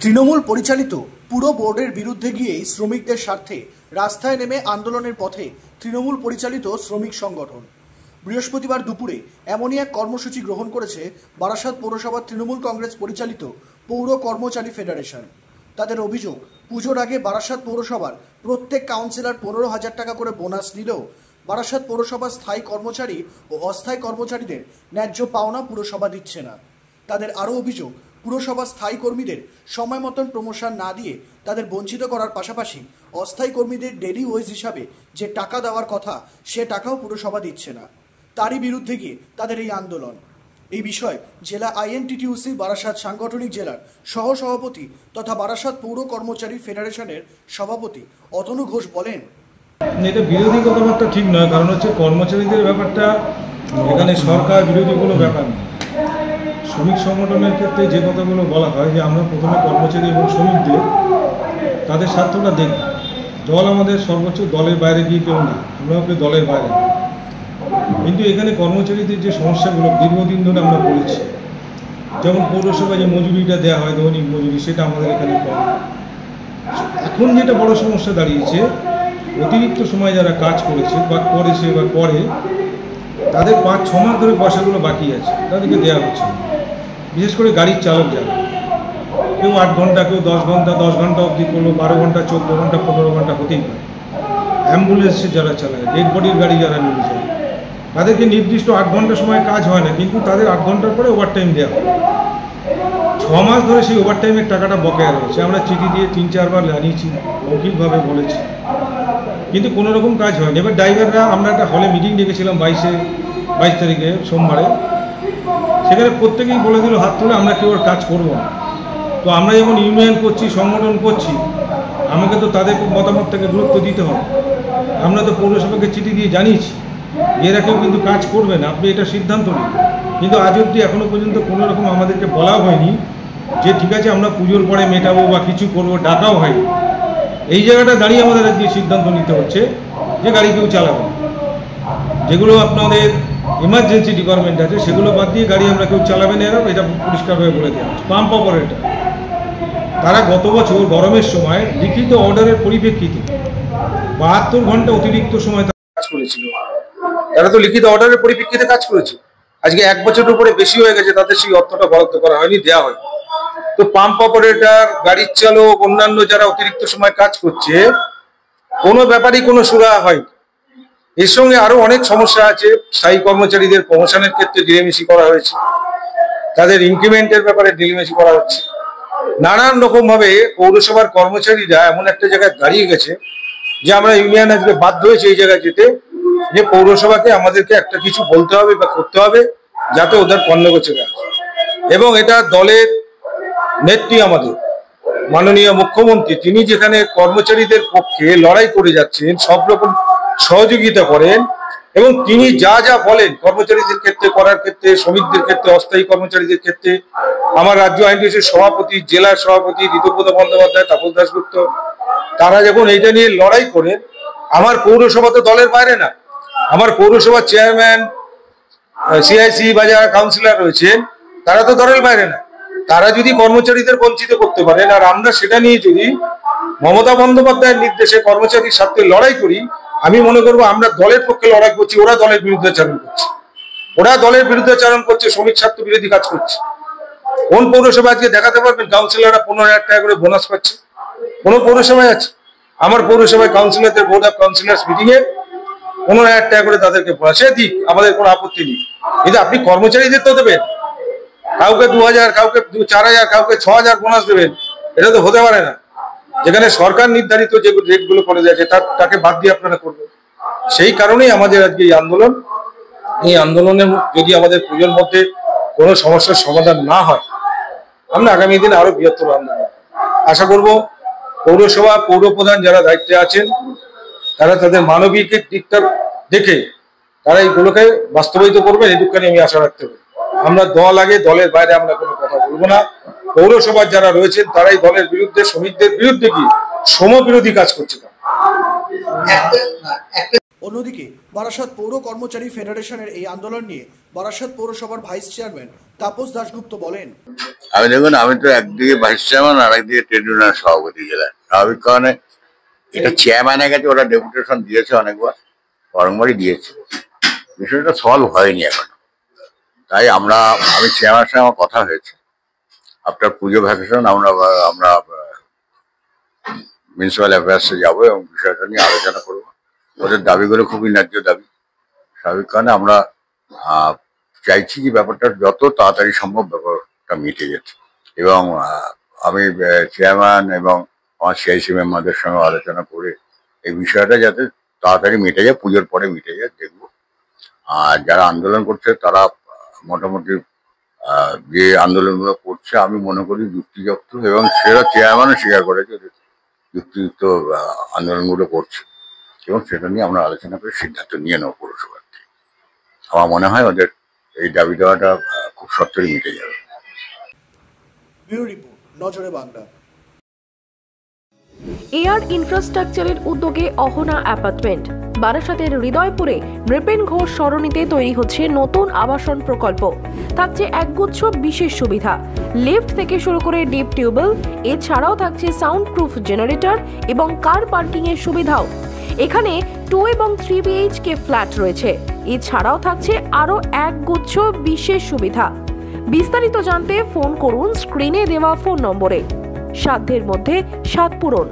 তৃণমূল পরিচালিত পুরো বোর্ডের বিরুদ্ধে গিয়েই শ্রমিকদের স্বার্থে রাস্তায় নেমে আন্দোলনের পথে তৃণমূল পরিচালিত শ্রমিক সংগঠন। বৃহস্পতিবার দুপুরে এমনই এক কর্মসূচি গ্রহণ করেছে বারাসাত পৌরসভার তৃণমূল কংগ্রেস পরিচালিত পৌর কর্মচারী ফেডারেশন। তাদের অভিযোগ, পুজোর আগে বারাসাত পৌরসভার প্রত্যেক কাউন্সিলর 15,000 টাকা করে বোনাস নিলেও বারাসাত পৌরসভার স্থায়ী কর্মচারী ও অস্থায়ী কর্মচারীদের ন্যায্য পাওনা পুরসভা দিচ্ছে না। তাদের আরও অভিযোগ, পুরসভার স্থায়ী কর্মীদের সময় মতন প্রমোশন না দিয়ে তাদের বঞ্চিত করার পাশাপাশি অস্থায়ী কর্মীদের ডেলি ওয়েজ হিসাবে যে টাকা দেওয়ার কথা সে টাকাও পুরসভা দিচ্ছে না। তারই বিরুদ্ধে গিয়ে তাদের এই আন্দোলন। এই বিষয়ে জেলা আইএনটিটিউসি বারাসাত সাংগঠনিক জেলার সহসভাপতি তথা বারাসাত পৌর কর্মচারী ফেডারেশনের সভাপতি অতনু ঘোষ বলেন, এটা বিরোধী কথাবার্তা ঠিক নয়, কারণ হচ্ছে কর্মচারীদের ব্যাপারটা এখানে সরকার বিরোধী কোনো ব্যাপার নেই। শ্রমিক সংগঠনের ক্ষেত্রে যে কথাগুলো বলা হয় যে আমরা প্রথমে কর্মচারী এবং শ্রমিকদের তাদের স্বার্থটা দেখব। দল আমাদের সর্বোচ্চ, দলের বাইরে গিয়ে কেউ না, আমরাও কেউ দলের বাইরে। কিন্তু এখানে কর্মচারীদের যে সমস্যাগুলো দীর্ঘদিন ধরে আমরা বলেছি, যেমন পৌরসভায় যে মজুরিটা দেওয়া হয় দৈনিক মজুরি, সেটা আমাদের এখানে কম। এখন যেটা বড় সমস্যা দাঁড়িয়েছে, অতিরিক্ত সময় যারা কাজ করেছে বা করেছে বা করে তাদের 5-6 মাস ধরে পয়সাগুলো বাকি আছে, তাদেরকে দেওয়া হচ্ছে। বিশেষ করে গাড়ির চালক যারা, কেউ 8 ঘন্টা, কেউ 10 ঘন্টা, 10 ঘন্টা অবধি করলো, 12 ঘন্টা, 14 ঘন্টা, 15 ঘন্টা হতেই পারে। অ্যাম্বুলেন্সে যারা চালায়, ডেড বডির গাড়ি যারা নিয়ে যায়, তাদেরকে নির্দিষ্ট 8 ঘন্টা সময় কাজ হয় না, কিন্তু তাদের 8 ঘন্টার পরে ওভারটাইম দেওয়া হয়। 6 মাস ধরে সেই ওভারটাইমের টাকাটা বকেয়া রয়েছে। আমরা চিঠি দিয়ে 3-4 বার জানিয়েছি, মৌখিকভাবে বলেছি, কিন্তু কোনো রকম কাজ হয়নি। এবার ড্রাইভাররা, আমরা একটা হলে মিটিং ডেকেছিলাম 22 তারিখে সোমবারে, সেখানে প্রত্যেকেই বলে দিল হাত তুলে আমরা কেউ আর কাজ করবো না। তো আমরা যেমন ইউনিয়ন করছি, সংগঠন করছি, আমাকে তো তাদের মতামতটাকে গুরুত্ব দিতে হবে। আমরা তো পৌরসভাকে চিঠি দিয়ে জানিয়েছি এরা কেউ কিন্তু কাজ করবে না, আপনি এটা সিদ্ধান্ত নিন। কিন্তু আজ অবধি এখনও পর্যন্ত কোনো রকম আমাদেরকে বলাও হয়নি যে ঠিক আছে আমরা পুজোর পরে মেটাবো বা কিছু করবো, ডাকাও হয়নি। এই জায়গাটা দাঁড়িয়ে আমাদের আজকে সিদ্ধান্ত নিতে হচ্ছে যে গাড়ি কেউ চালাবে না। যেগুলো আপনাদের এমার্জেন্সি ডিপার্টমেন্ট আছে সেগুলো বাদ দিয়ে গাড়ি আমরা কেউ চালাবে না, এরা এটা পরিষ্কারভাবে বলে দেওয়া হচ্ছে। পাম্প অপারেটর তারা গত বছর গরমের সময় লিখিত অর্ডারের পরিপ্রেক্ষিতে 72 ঘন্টা অতিরিক্ত সময় কাজ করেছিল। তারা তো লিখিত অর্ডারের পরিপ্রেক্ষিতে কাজ করেছে। আজকে 1 বছরের উপরে বেশি হয়ে গেছে, তাদের সেই অর্থটা বরাদ্দ করা হয়নি, দেওয়া হয়। তো পাম্প অপারেটর, গাড়ির চালক, অন্যান্য যারা অতিরিক্ত সময় কাজ করছে, কোনো ব্যাপারই কোনো সুরাহা হয়। এর সঙ্গে আরো অনেক সমস্যা আছে। স্থায়ী কর্মচারীদের প্রমোশনের ক্ষেত্রে ডিলেমিসি করা হয়েছে, তাদের ইনক্রিমেন্টের ব্যাপারে ডিলেমিসি করা হচ্ছে। নানান রকম ভাবে পৌরসভার কর্মচারীরা এমন একটা জায়গায় দাঁড়িয়ে গেছে যে আমরা ইউনিয়ন আজকে বাধ্য হয়েছে এই জায়গায় যেতে, যে পৌরসভাকে আমাদেরকে একটা কিছু বলতে হবে বা করতে হবে যাতে ওদের কর্ণগোচরে আসে। এবং এটা দলের নেত্রী, আমাদের মাননীয় মুখ্যমন্ত্রী, তিনি যেখানে কর্মচারীদের পক্ষে লড়াই করে যাচ্ছেন, সব রকম সহযোগিতা করেন, এবং তিনি যা যা বলেন কর্মচারীদের ক্ষেত্রে করার ক্ষেত্রে, শ্রমিকদের ক্ষেত্রে, অস্থায়ী কর্মচারীদের ক্ষেত্রে, আমার রাজ্য আইনটিউসির সভাপতি, জেলার সভাপতি ঋতুপদ বন্দ্যোপাধ্যায়, তাপস দাশগুপ্ত, তারা যখন এইটা নিয়ে লড়াই করেন, আমার পৌরসভা তো দলের বাইরে না। আমার পৌরসভার চেয়ারম্যান, সিআইসি বা যারা কাউন্সিলর রয়েছেন, তারা তো দলের বাইরে না। তারা যদি কর্মচারীদের বঞ্চিত করতে পারেন, আর আমরা সেটা নিয়ে যদি মমতা বন্দ্যোপাধ্যায়ের নির্দেশে কর্মচারীর স্বার্থে লড়াই করি, আমি মনে করবো আমরা দলের পক্ষে লড়াই করছি, ওরা দলের বিরুদ্ধাচারণ করছে। ওরা দলের বিরুদ্ধাচারণ করছে, শ্রমিক স্বার্থ বিরোধী কাজ করছে। কোন পৌরসভা আজকে দেখাতে পারবেন কাউন্সিলররা 15,000 টাকা করে বোনাস পাচ্ছে? কোন পৌরসভায় আছে? আমার পৌরসভায় কাউন্সিলরদের বোর্ড অফ কাউন্সিলর্স মিটিং এ 15,000 টাকা করে তাদেরকে সে দিক, আমাদের কোনো আপত্তি নেই। কিন্তু আপনি কর্মচারীদের তো দেবেন, কাউকে 2,000, কাউকে 4,000, কাউকে 6,000 বোনাস দেবেন, এটা তো হতে পারে না। যেখানে সরকার নির্ধারিত যে রেটগুলো করে যাচ্ছে তাকে বাদ দিয়ে আপনারা করবেন। সেই কারণেই আমাদের আজকে এই আন্দোলন। এই আন্দোলনে যদি আমাদের পুজোর মধ্যে কোনো সমস্যার সমাধান না হয়, আমরা আগামী দিনে আরো বৃহত্তর আন্দোলন আশা করব। পৌরসভা, পৌরপ্রধান যারা দায়িত্বে আছেন, তারা তাদের মানবিক দিকটা দেখে তারা এইগুলোকে বাস্তবায়িত করবেন, এটুকুখানি আমি আশা রাখতে পারি। আমরা দল আগে, দলের বাইরে আমরা কোনো কথা বলবো না। পৌরসভার যারা রয়েছেন তারাই দলের বিরুদ্ধে, শ্রমিকদের বিরুদ্ধে কি সমবিরোধী কাজ করছে। অন্যদিকে বারাসাত পৌর কর্মচারী ফেডারেশনের এই আন্দোলন নিয়ে বারাসাত পৌরসভার ভাইস চেয়ারম্যান তাপস দাশগুপ্ত বলেন, আমি তো একদিকে ভাইস চেয়ারম্যান আর একদিকে ট্রেড ইউনিয়ন সভাপতি জেলার। স্বাভাবিক কারণে এটা চেয়ারম্যানের কাছে ওরা ডেপুটেশন দিয়েছে, অনেকবার বারংবারই দিয়েছে, বিষয়টা সলভ হয়নি এখনো। তাই আমি চেয়ারম্যানের সঙ্গে আমার কথা হয়েছে, আপনার পুজো ভ্যাকেশন আমরা মিউনিসিপ্যাল অ্যাফেয়ার্সে যাবো এবং বিষয়টা নিয়ে আলোচনা করবো। ওদের দাবিগুলো খুবই ন্যায্য দাবি। স্বাভাবিক কারণে আমরা চাইছি যে ব্যাপারটা যত তাড়াতাড়ি সম্ভব ব্যাপারটা মিটে যেতে, এবং আমি চেয়ারম্যান এবং আমার সিআইসি মেম্বারদের সঙ্গে আলোচনা করে এই বিষয়টা যাতে তাড়াতাড়ি মিটে যায়, পুজোর পরে মিটে যায় দেখব। আর যারা আন্দোলন করছে তারা মোটামুটি যে আন্দোলনগুলো করছে আমি মনে করি যুক্তিযুক্ত, এবং সেটা চেয়ারম্যানও স্বীকার করেছে যুক্তিযুক্ত আন্দোলনগুলো করছে, এবং সেটা নিয়ে আমরা আলোচনা করে সিদ্ধান্ত নিয়ে নেব পৌরসভার থেকে। আমার মনে হয় ওদের এই দাবি দেওয়াটা খুব সত্তরই মিটে যাবে। ব্যুরো রিপোর্ট, নজরে বাংলা। এয়ার ইনফ্রাস্ট্রাকচারের উদ্যোগে অহনা অ্যাপার্টমেন্ট বারাসাতের হৃদয়পুরে নৃপেন ঘোষ সরণিতে তৈরি হচ্ছে নতুন আবাসন প্রকল্প। থাকছে একগুচ্ছ বিশেষ সুবিধা, লিফট থেকে শুরু করে ডিপ টিউবওয়েল, এছাড়াও থাকছে সাউন্ড প্রুফ জেনারেটর এবং কার পার্কিং এর সুবিধাও। এখানে 2 এবং 3 BHK ফ্ল্যাট রয়েছে, এছাড়াও থাকছে আরো একগুচ্ছ বিশেষ সুবিধা। বিস্তারিত জানতে ফোন করুন স্ক্রিনে দেওয়া ফোন নম্বরে। সাধ্যের মধ্যে স্বাদ পূরণ।